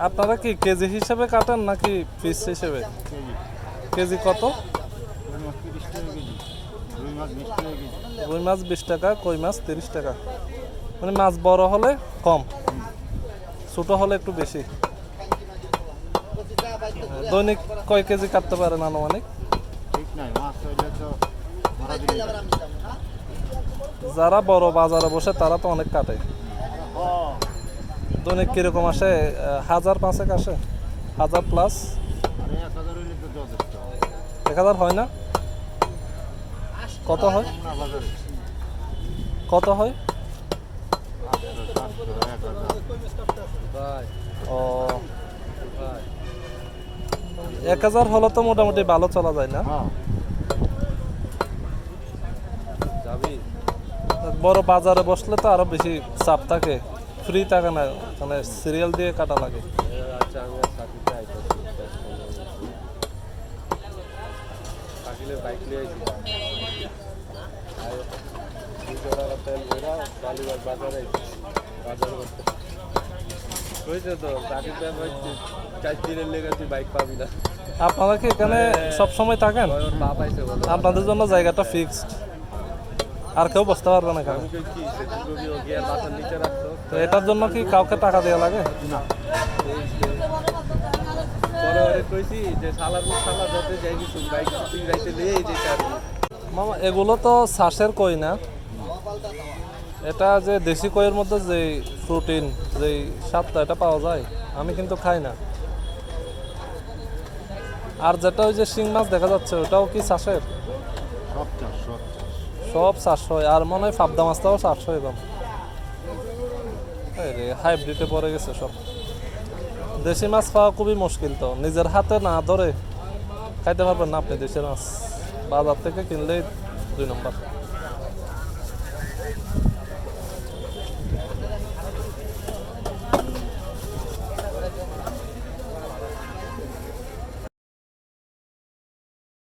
আপনারা কি কেজি হিসেবে কাটেন নাকি পিস হিসেবে? কেজি কত? রুই মাছ 20 টাকা, কই মাছ 30 টাকা। মানে মাছ বড় হলে কম, ছোট হলে একটু বেশি। দৈনিক কয় কেজি কাটতে পারেন আনুমানিক? যারা বড় বাজারে বসে তারা তো অনেক কাটে। দৈনিক কিরকম আসে? 1000-500 আসে? 1000 প্লাস? 1000 হয় না? কত হয়? কত হয়? ও 1000 হলে তো মোটামুটি ভালো চলা যায় না? বড় বাজারে বসলে তো আরো বেশি চাপ থাকে, ফ্রি থাকে না, মানে সিরিয়াল দিয়ে কাটা লাগে। আপনারা কি এখানে সব সময় থাকেন? আপনাদের জন্য জায়গাটা ফিক্সড, আর কেউ বসতে পারবে না এখানে। তো এটার জন্য কি কাউকে টাকা দেওয়া লাগে? মামা এগুলো তো শ্বাসের কই না? এটা যে দেশি কইয়ের মধ্যে যে প্রোটিন, যে স্বাদটা এটা পাওয়া যায়, আমি কিন্তু খাই না। আর যেটা ওই যে শিং মাছ দেখা যাচ্ছে ওটাও কি শ্বাসের? সব 400। আর মনে হয় পাবদা মাছটাও 400 এবং হাইব্রিডে পড়ে গেছে সব। দেশি মাছ পাওয়া খুবই মুশকিল, তো নিজের হাতে না ধরে খাইতে পারবেন না আপনি দেশি মাছ। বাজার থেকে কিনলেই 2 নম্বর।